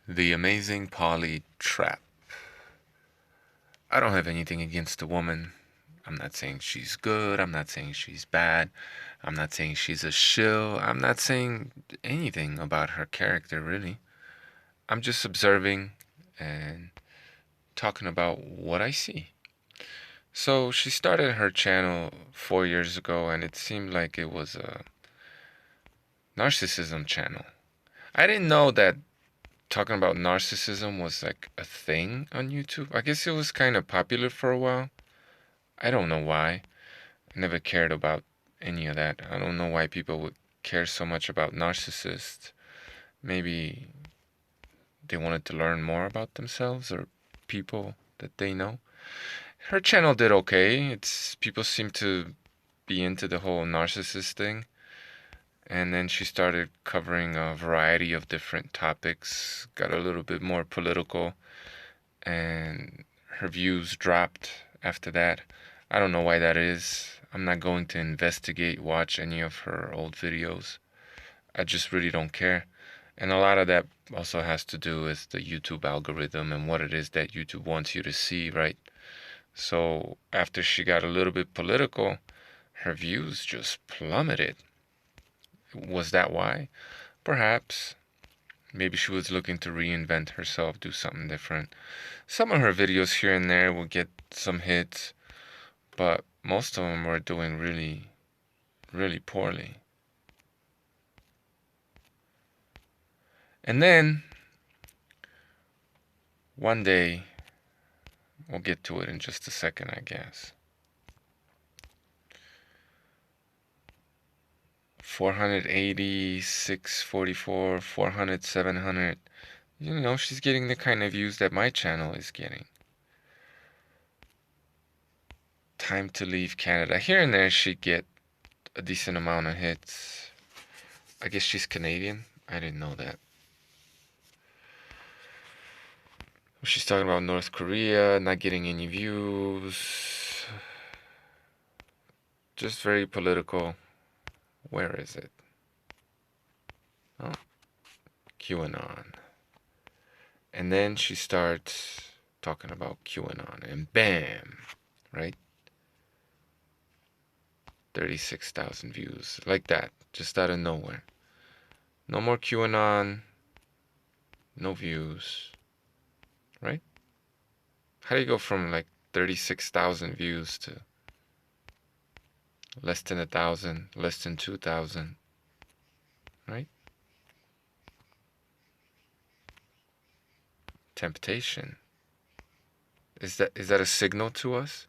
The Amazing Polly Trap. I don't have anything against the woman. I'm not saying she's good. I'm not saying she's bad. I'm not saying she's a shill. I'm not saying anything about her character, really. I'm just observing and talking about what I see. So she started her channel 4 years ago, and it seemed like it was a narcissism channel. I didn't know that talking about narcissism was like a thing on YouTube. I guess it was kind of popular for a while. I don't know why. I never cared about any of that. I don't know why people would care so much about narcissists. Maybe they wanted to learn more about themselves or people that they know. Her channel did okay. It's people seem to be into the whole narcissist thing. And then she started covering a variety of different topics, got a little bit more political, and her views dropped after that. I don't know why that is. I'm not going to investigate, watch any of her old videos. I just really don't care. And a lot of that also has to do with the YouTube algorithm and what it is that YouTube wants you to see, right? So after she got a little bit political, her views just plummeted. Was that why? Perhaps. Maybe she was looking to reinvent herself, do something different. Some of her videos here and there will get some hits, but most of them were doing really, really poorly. And then, one day, we'll get to it in just a second, I guess. 480, 644, 400, 700. You know, she's getting the kind of views that my channel is getting. Time to leave Canada. Here and there, she'd get a decent amount of hits. I guess she's Canadian. I didn't know that. She's talking about North Korea, not getting any views. Just very political. Where is it? Oh, QAnon. And then she starts talking about QAnon, and bam, right? 36,000 views. Like that, just out of nowhere. No more QAnon, no views, right? How do you go from like 36,000 views to less than 1,000, less than 2,000, right? Temptation. Is that a signal to us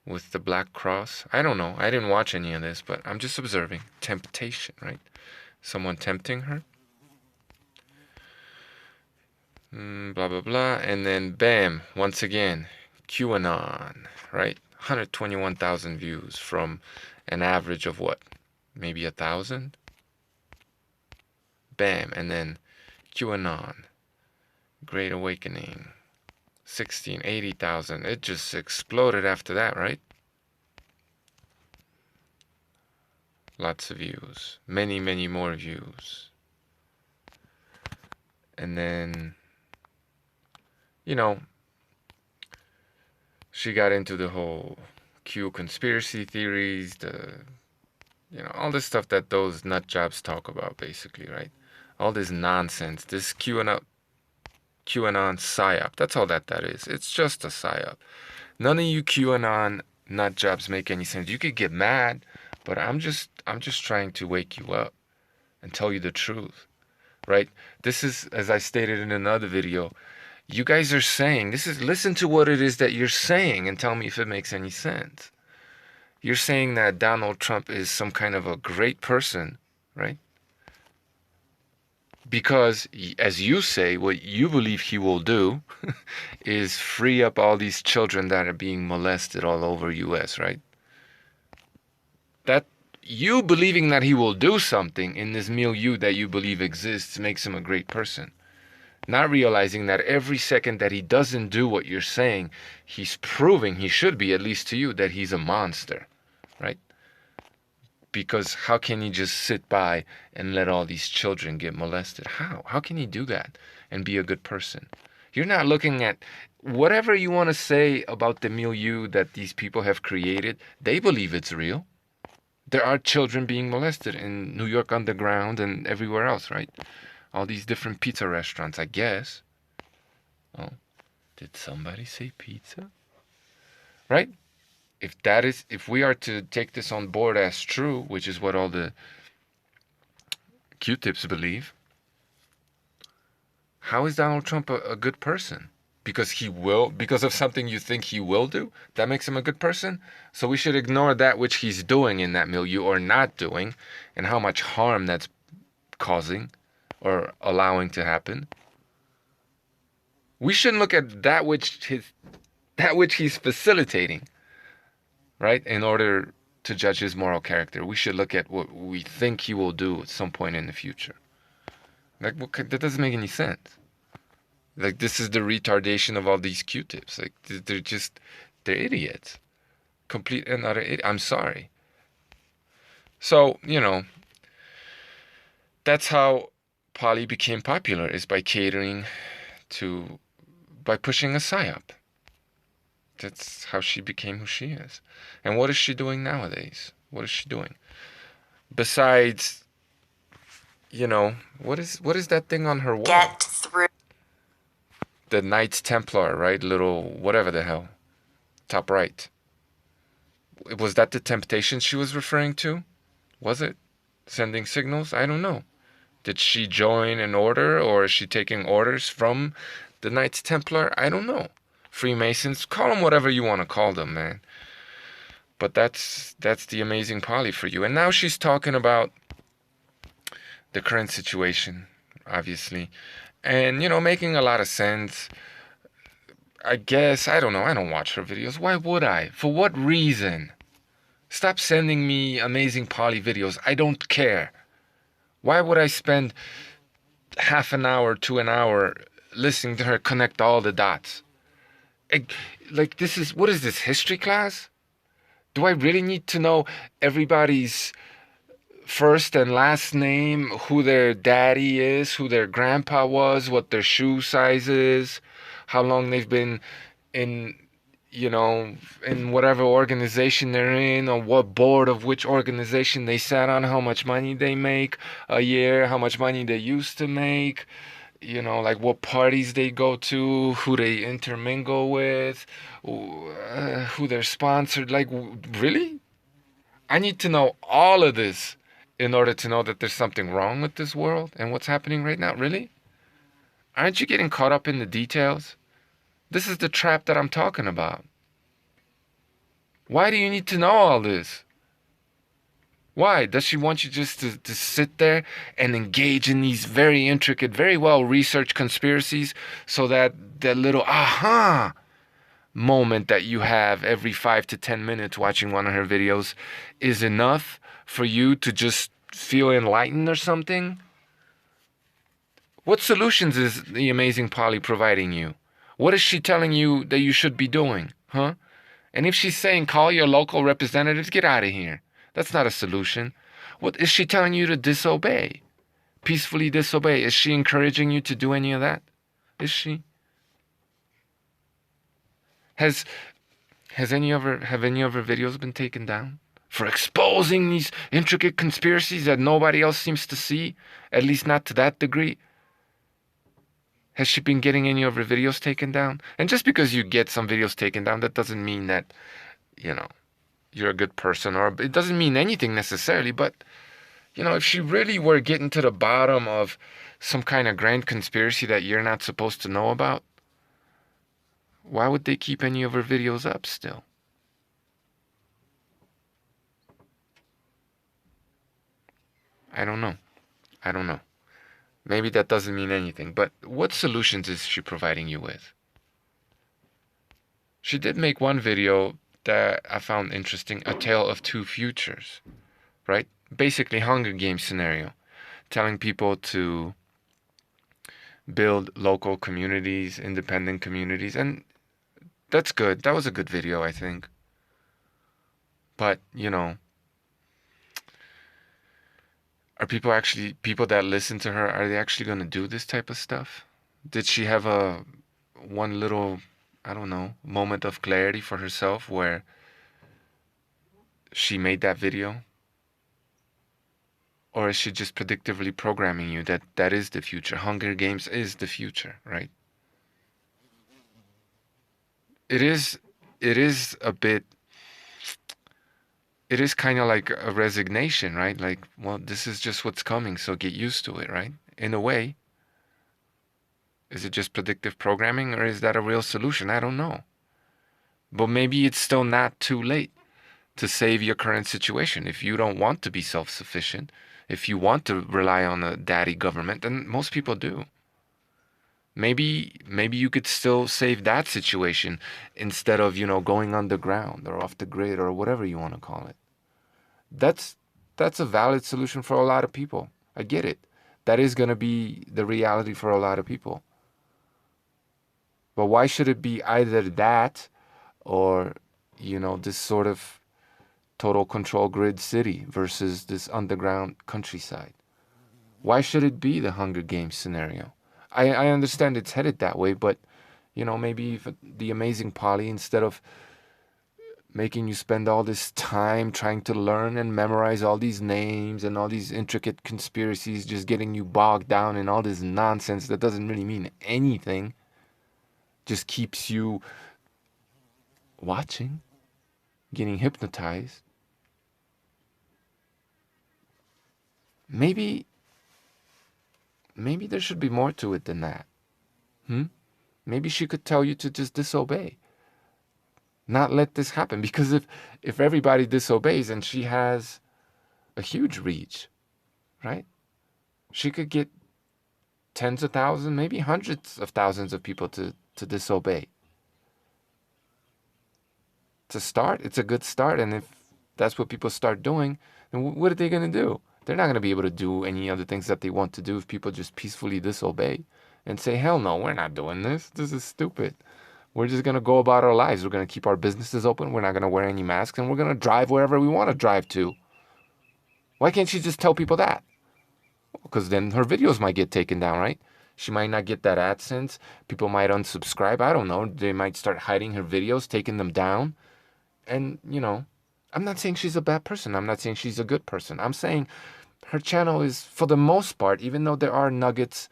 with the black cross? I don't know. I didn't watch any of this, but I'm just observing. Temptation, right? Someone tempting her. Blah, blah, blah. And then bam, once again, QAnon, right? 121,000 views from an average of what? Maybe 1,000? Bam. And then QAnon, Great Awakening, 80,000. It just exploded after that, right? Lots of views. Many, many more views. And then, you know, she got into the whole Q conspiracy theories, all this stuff that those nut jobs talk about, basically, right? All this nonsense, this QAnon psyop. That's all that is. It's just a psyop. None of you QAnon nut jobs make any sense. You could get mad, but I'm just trying to wake you up and tell you the truth, right? This is, as I stated in another video, you guys are saying, listen to what it is that you're saying and tell me if it makes any sense. You're saying that Donald Trump is some kind of a great person, right? Because, as you say, what you believe he will do is free up all these children that are being molested all over U.S., right? That you believing that he will do something in this milieu that you believe exists makes him a great person. Not realizing that every second that he doesn't do what you're saying, he's proving, he should be, at least to you, that he's a monster, right? Because how can he just sit by and let all these children get molested? How? How can he do that and be a good person? You're not looking at whatever you want to say about the milieu that these people have created. They believe it's real. There are children being molested in New York Underground and everywhere else, right? All these different pizza restaurants, I guess. Oh, did somebody say pizza? Right? If we are to take this on board as true, which is what all the Q-tips believe, how is Donald Trump a good person? Because of something you think he will do, that makes him a good person? So we should ignore that which he's doing in that milieu or not doing, and how much harm that's causing or allowing to happen. We shouldn't look at that which he's facilitating, right? In order to judge his moral character, we should look at what we think he will do at some point in the future. Like, that doesn't make any sense. Like, this is the retardation of all these Q-tips. Like, they're idiots. Complete and utter idiot. I'm sorry. So, that's how Polly became popular, is by pushing a psyop. That's how she became who she is. And what is she doing nowadays? What is she doing? Besides, what is that thing on her wall? Get through. The Knights Templar, right? Little whatever the hell. Top right. Was that the temptation she was referring to? Was it? Sending signals? I don't know. Did she join an order, or is she taking orders from the Knights Templar? I don't know. Freemasons, call them whatever you want to call them, man. But that's the amazing Polly for you. And now she's talking about the current situation, obviously, and making a lot of sense. I guess, I don't know, I don't watch her videos. Why would I? For what reason? Stop sending me amazing Polly videos. I don't care. Why would I spend half an hour to an hour listening to her connect all the dots? Like, what is this, history class? Do I really need to know everybody's first and last name, who their daddy is, who their grandpa was, what their shoe size is, how long they've been in, in whatever organization they're in, or what board of which organization they sat on, how much money they make a year, how much money they used to make, like what parties they go to, who they intermingle with, who they're sponsored. Like, really? I need to know all of this in order to know that there's something wrong with this world and what's happening right now. Really? Aren't you getting caught up in the details? This is the trap that I'm talking about. Why do you need to know all this? Why? Does she want you just to sit there and engage in these very intricate, very well-researched conspiracies so that little aha moment that you have every 5 to 10 minutes watching one of her videos is enough for you to just feel enlightened or something? What solutions is the amazing Polly providing you? What is she telling you that you should be doing? Huh? And if she's saying call your local representatives, get out of here. That's not a solution. What is she telling you to disobey? Peacefully disobey. Is she encouraging you to do any of that? Is she? Have any of her videos been taken down for exposing these intricate conspiracies that nobody else seems to see, at least not to that degree? Has she been getting any of her videos taken down? And just because you get some videos taken down, that doesn't mean that, you're a good person, or it doesn't mean anything necessarily. But, if she really were getting to the bottom of some kind of grand conspiracy that you're not supposed to know about, why would they keep any of her videos up still? I don't know. Maybe that doesn't mean anything. But what solutions is she providing you with? She did make one video that I found interesting, A Tale of Two Futures, right? Basically, Hunger Games scenario, telling people to build local communities, independent communities, and that's good. That was a good video, I think. But, Are people that listen to her, are they actually going to do this type of stuff? Did she have a one little, I don't know, moment of clarity for herself where she made that video? Or is she just predictively programming you that that is the future? Hunger Games is the future, right? It is it is a bit it is kind of like a resignation, right? Like, well, this is just what's coming, so get used to it, right? In a way, is it just predictive programming or is that a real solution? I don't know. But maybe it's still not too late to save your current situation. If you don't want to be self sufficient, if you want to rely on a daddy government, and most people do, maybe you could still save that situation instead of, going underground or off the grid or whatever you want to call it. That's that's a valid solution for a lot of people. I get it. That is going to be the reality for a lot of people. But why should it be either that or, this sort of total control grid city versus this underground countryside? Why should it be the Hunger Games scenario? I understand it's headed that way, but maybe if the amazing Polly, instead of making you spend all this time trying to learn and memorize all these names and all these intricate conspiracies, just getting you bogged down in all this nonsense that doesn't really mean anything, just keeps you watching, getting hypnotized. Maybe maybe there should be more to it than that. Hmm? Maybe she could tell you to just disobey, not let this happen. Because if everybody disobeys and she has a huge reach, right? She could get tens of thousands, maybe hundreds of thousands of people to disobey. To start, it's a good start. And if that's what people start doing, then what are they going to do? They're not going to be able to do any other things that they want to do if people just peacefully disobey and say, hell no, we're not doing this. This is stupid. We're just going to go about our lives. We're going to keep our businesses open. We're not going to wear any masks and we're going to drive wherever we want to drive to. Why can't she just tell people that? Because then her videos might get taken down, right? She might not get that AdSense. People might unsubscribe. I don't know. They might start hiding her videos, taking them down. And, I'm not saying she's a bad person. I'm not saying she's a good person. I'm saying her channel is, for the most part, even though there are nuggets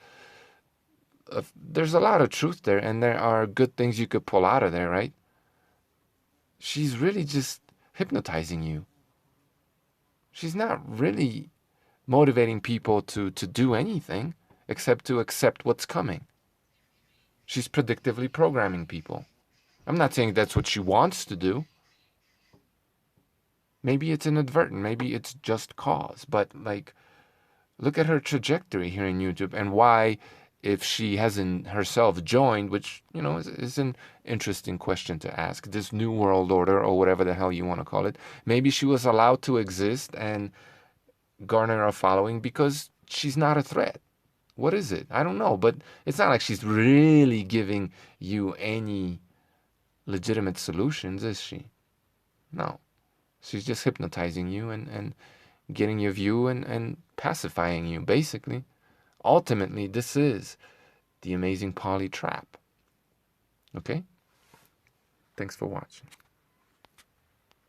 there's a lot of truth there and there are good things you could pull out of there, right? She's really just hypnotizing you. She's not really motivating people to do anything except to accept what's coming. She's predictively programming people. I'm not saying that's what she wants to do. Maybe it's inadvertent. Maybe it's just cause. But, like, look at her trajectory here in YouTube and why, if she hasn't herself joined, which, is an interesting question to ask, this new world order or whatever the hell you want to call it, maybe she was allowed to exist and garner a following because she's not a threat. What is it? I don't know. But it's not like she's really giving you any legitimate solutions, is she? No. She's just hypnotizing you and getting your view and pacifying you, basically. Ultimately, this is the amazing Polly trap. Okay? Thanks for watching.